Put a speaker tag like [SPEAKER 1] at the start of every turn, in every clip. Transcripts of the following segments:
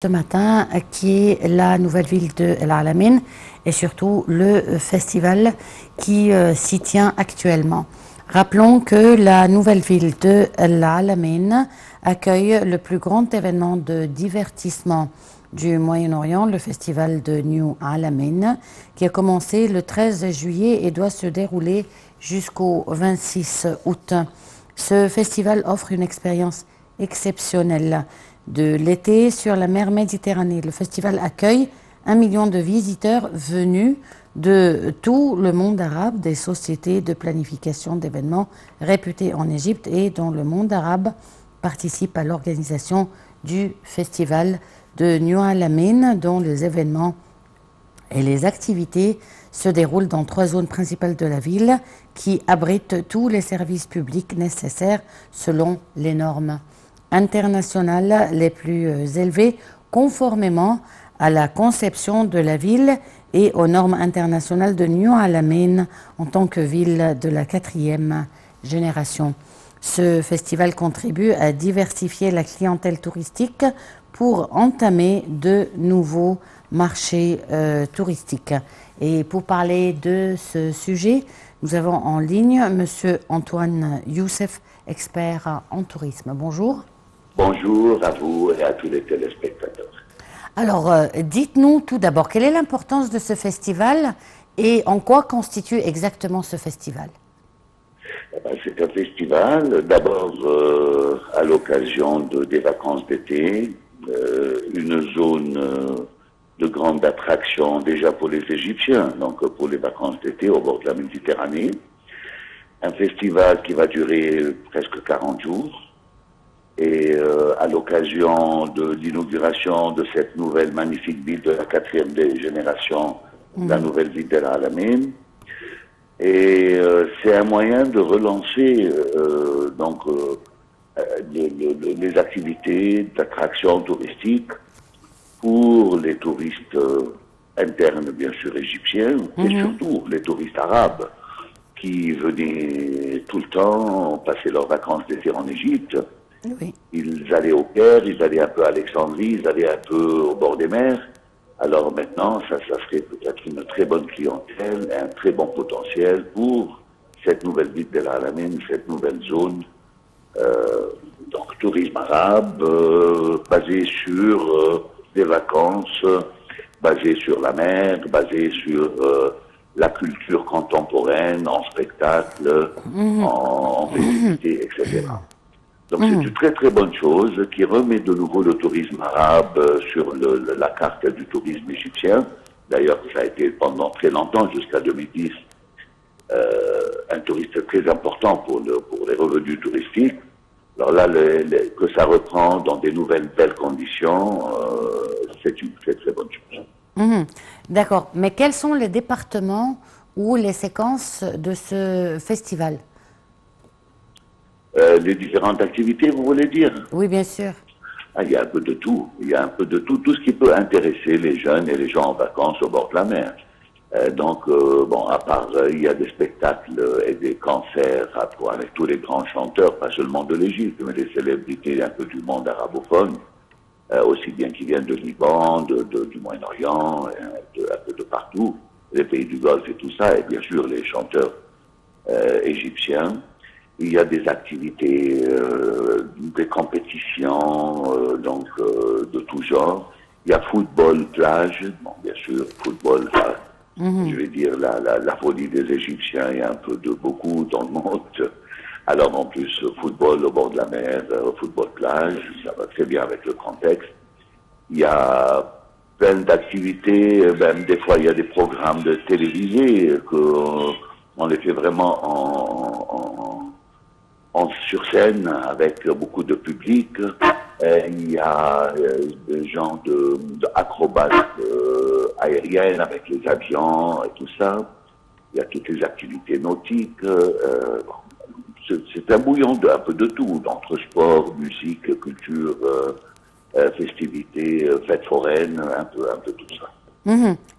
[SPEAKER 1] Ce matin, qui est la nouvelle ville de El Alamein et surtout le festival qui s'y tient actuellement. Rappelons que la nouvelle ville de El Alamein accueille le plus grand événement de divertissement du Moyen-Orient, le festival de New Alamein, qui a commencé le 13 juillet et doit se dérouler jusqu'au 26 août. Ce festival offre une expérience exceptionnelle de l'été sur la mer Méditerranée. Le festival accueille 1 million de visiteurs venus de tout le monde arabe, des sociétés de planification d'événements réputées en Égypte et dont le monde arabe participe à l'organisation du festival de New Alamein, dont les événements et les activités se déroulent dans 3 zones principales de la ville qui abritent tous les services publics nécessaires selon les normes internationales les plus élevées, conformément à la conception de la ville et aux normes internationales de New Alamein en tant que ville de la 4e génération. Ce festival contribue à diversifier la clientèle touristique pour entamer de nouveaux marchés touristiques. Et pour parler de ce sujet, nous avons en ligne M. Antoine Youssef, expert en tourisme. Bonjour.
[SPEAKER 2] Bonjour à vous et à tous les téléspectateurs.
[SPEAKER 1] Alors, dites-nous tout d'abord, quelle est l'importance de ce festival et en quoi constitue exactement ce festival?
[SPEAKER 2] C'est un festival, d'abord à l'occasion des vacances d'été, une zone de grande attraction déjà pour les Égyptiens, donc pour les vacances d'été au bord de la Méditerranée. Un festival qui va durer presque 40 jours. Et à l'occasion de l'inauguration de cette nouvelle magnifique ville de la 4e génération, la nouvelle ville d'El Alamein. Et c'est un moyen de relancer les activités d'attraction touristique pour les touristes internes, bien sûr, égyptiens, et surtout les touristes arabes qui venaient tout le temps passer leurs vacances d'été en Égypte.
[SPEAKER 1] Oui.
[SPEAKER 2] Ils allaient au Caire, ils allaient un peu à Alexandrie, ils allaient un peu au bord des mers. Alors maintenant, ça serait peut-être une très bonne clientèle, un très bon potentiel pour cette nouvelle ville d'El Alamein, cette nouvelle zone, donc tourisme arabe, basé sur des vacances, basé sur la mer, basé sur la culture contemporaine, en spectacle, en festivité, etc. Donc c'est une très très bonne chose qui remet de nouveau le tourisme arabe sur la carte du tourisme égyptien. D'ailleurs, ça a été pendant très longtemps, jusqu'à 2010, un touriste très important pour les revenus touristiques. Alors là, que ça reprend dans des nouvelles belles conditions, c'est une très très bonne chose.
[SPEAKER 1] D'accord, mais quels sont les départements ou les séquences de ce festival?
[SPEAKER 2] Les différentes activités, vous voulez dire?
[SPEAKER 1] Oui, bien sûr.
[SPEAKER 2] Il y a un peu de tout. Il y a un peu de tout ce qui peut intéresser les jeunes et les gens en vacances au bord de la mer. À part, il y a des spectacles et des concerts avec tous les grands chanteurs, pas seulement de l'Égypte, mais des célébrités un peu du monde arabophone, aussi bien qui viennent de Liban, du Moyen-Orient, un peu de partout, les pays du Golfe et tout ça, et bien sûr les chanteurs égyptiens. Il y a des activités, des compétitions, de tout genre. Il y a football, plage, bon, bien sûr, football, je vais dire la folie des Égyptiens, il y a un peu de beaucoup dans le monde. Alors en plus, football au bord de la mer, football plage, ça va très bien avec le contexte. Il y a plein d'activités, même des fois il y a des programmes de télévisés on les fait vraiment sur scène avec beaucoup de public. Il y a des gens d'acrobates aériennes avec les avions et tout ça. Il y a toutes les activités nautiques. C'est un bouillon un peu de tout, entre sport, musique, culture, festivités, fêtes foraines, un peu tout ça.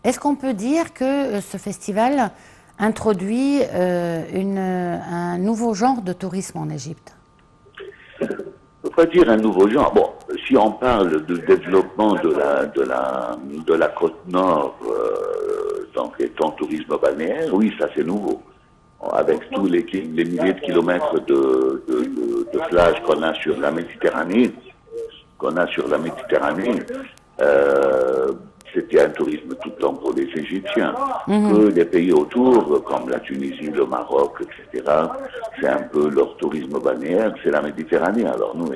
[SPEAKER 1] Est-ce qu'on peut dire que ce festival introduit un nouveau genre de tourisme en Égypte?
[SPEAKER 2] On peut pas dire un nouveau genre. Bon, si on parle de développement de la côte nord, donc étant tourisme balnéaire, oui, ça c'est nouveau. Avec tous les milliers de kilomètres de plage qu'on a sur la Méditerranée, c'était un tourisme tout le temps pour les Égyptiens. Que les pays autour, comme la Tunisie, le Maroc, etc., c'est un peu leur tourisme balnéaire, c'est la Méditerranée. Alors nous,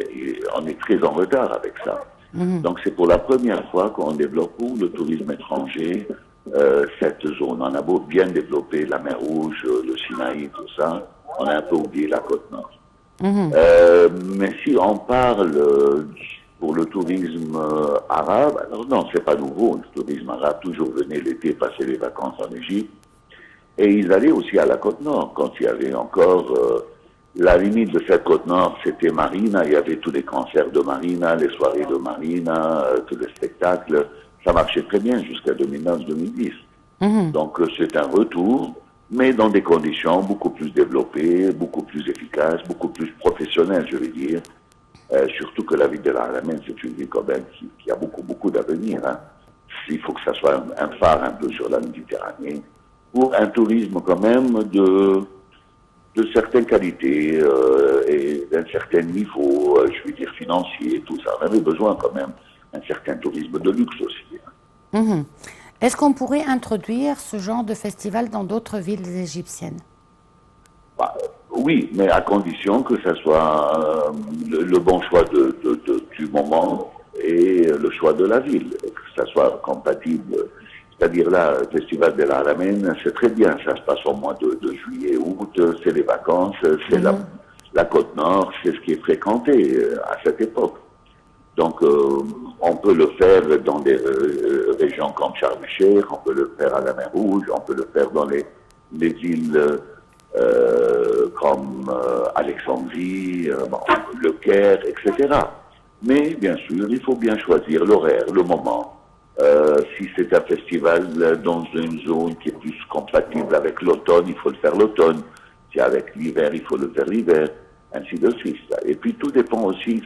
[SPEAKER 2] on est très en retard avec ça. Donc c'est pour la première fois qu'on développe pour le tourisme étranger cette zone. On a beau bien développer la mer Rouge, le Sinaï, tout ça, on a un peu oublié la côte nord. Mais si on parle pour le tourisme arabe, alors non, c'est pas nouveau. Le tourisme arabe toujours venait l'été passer les vacances en Égypte. Et ils allaient aussi à la côte nord, quand il y avait encore... la limite de cette côte nord, c'était Marina. Il y avait tous les concerts de Marina, les soirées de Marina, tous les spectacles. Ça marchait très bien jusqu'à 2009-2010. Donc c'est un retour, mais dans des conditions beaucoup plus développées, beaucoup plus efficaces, beaucoup plus professionnelles, je vais dire. Surtout que la ville de l'Alamein, c'est une ville quand même qui a beaucoup d'avenir. Hein. Il faut que ça soit un phare un peu sur la Méditerranée, pour un tourisme quand même de certaines qualités et d'un certain niveau, je veux dire financier, tout ça. On avait besoin quand même d'un certain tourisme de luxe aussi.
[SPEAKER 1] Est-ce qu'on pourrait introduire ce genre de festival dans d'autres villes égyptiennes?
[SPEAKER 2] Bah, oui, mais à condition que ça soit le bon choix du moment et le choix de la ville, que ça soit compatible. C'est-à-dire là, le festival de l'Alamein, c'est très bien, ça se passe au mois de juillet, août, c'est les vacances, c'est la côte nord, c'est ce qui est fréquenté à cette époque. Donc, on peut le faire dans des régions comme Sharm el-Sheikh, on peut le faire à la mer Rouge, on peut le faire dans les villes comme Alexandrie, le Caire, etc. Mais bien sûr, il faut bien choisir l'horaire, le moment. Si c'est un festival dans une zone qui est plus compatible avec l'automne, il faut le faire l'automne. Si avec l'hiver, il faut le faire l'hiver, ainsi de suite. Et puis tout dépend aussi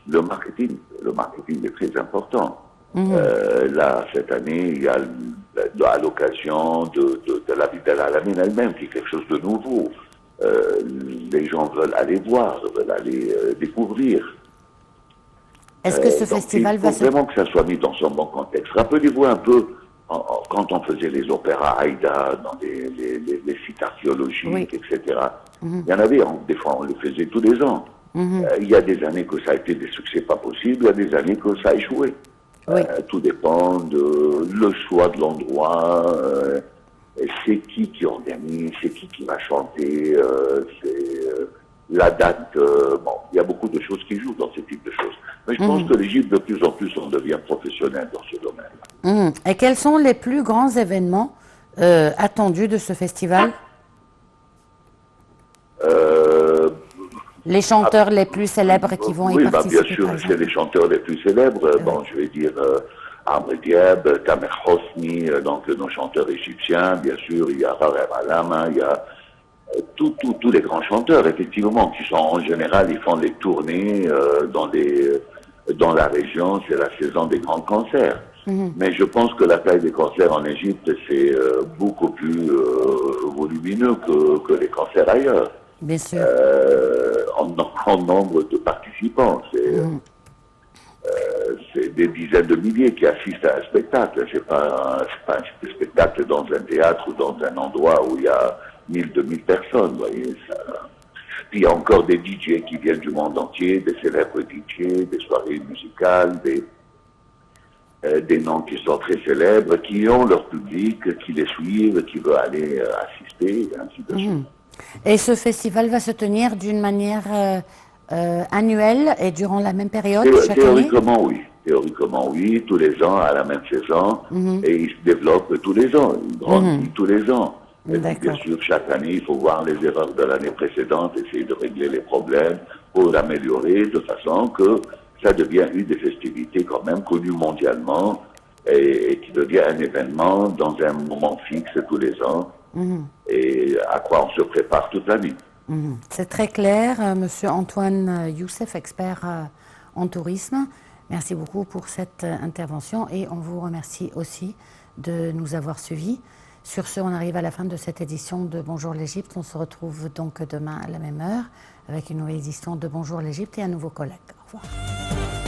[SPEAKER 2] le marketing. Le marketing est très important. Là, cette année, il y a à l'occasion de la ville de l'Alamein elle-même, qui est quelque chose de nouveau. Les gens veulent aller voir, veulent aller découvrir.
[SPEAKER 1] Est-ce que ce festival va se...
[SPEAKER 2] Il faut vraiment que ça soit mis dans son bon contexte. Rappelez-vous un peu, quand on faisait les opéras Haïda, dans les sites archéologiques, etc. Il y en avait, des fois on les faisait tous les ans. Il y a des années que ça a été des succès pas possibles, il y a des années que ça a échoué. Tout dépend de le choix de l'endroit, c'est qui organise, c'est qui va chanter, la date. Bon, il y a beaucoup de choses qui jouent dans ce type de choses. Mais je pense que l'Égypte, de plus en plus, on devient professionnel dans ce domaine.
[SPEAKER 1] Et quels sont les plus grands événements attendus de ce festival? Les chanteurs les plus célèbres qui vont y participer.
[SPEAKER 2] Bien sûr, c'est les chanteurs les plus célèbres. Bon, je vais dire Amr Diab, Tamer Hosni, donc nos chanteurs égyptiens. Bien sûr, il y a Rarem Alama, il y a tous les grands chanteurs, effectivement, qui sont en général, ils font les tournées dans la région. C'est la saison des grands concerts. Mais je pense que la taille des concerts en Égypte, c'est beaucoup plus volumineux que les concerts ailleurs.
[SPEAKER 1] Bien sûr.
[SPEAKER 2] En nombre de participants. C'est des dizaines de milliers qui assistent à un spectacle. C'est pas un spectacle dans un théâtre ou dans un endroit où il y a 1000, 2000 personnes. Voyez, ça. Puis il y a encore des DJ qui viennent du monde entier, des célèbres DJ, des soirées musicales, des noms qui sont très célèbres, qui ont leur public, qui les suivent, qui veulent aller assister, et ainsi de suite.
[SPEAKER 1] Et ce festival va se tenir d'une manière annuelle et durant la même période chaque année?
[SPEAKER 2] Théoriquement, oui. Tous les ans, à la même saison. Et il se développe tous les ans. Il grandit tous les ans. Et puis, bien sûr, chaque année, il faut voir les erreurs de l'année précédente, essayer de régler les problèmes pour l'améliorer de façon que ça devienne une des festivités quand même connues mondialement et qui devient un événement dans un moment fixe tous les ans. Et à quoi on se prépare toute l'année.
[SPEAKER 1] C'est très clair, Monsieur Antoine Youssef, expert en tourisme. Merci beaucoup pour cette intervention et on vous remercie aussi de nous avoir suivis. Sur ce, on arrive à la fin de cette édition de Bonjour l'Égypte. On se retrouve donc demain à la même heure avec une nouvelle édition de Bonjour l'Égypte et un nouveau collègue. Au revoir.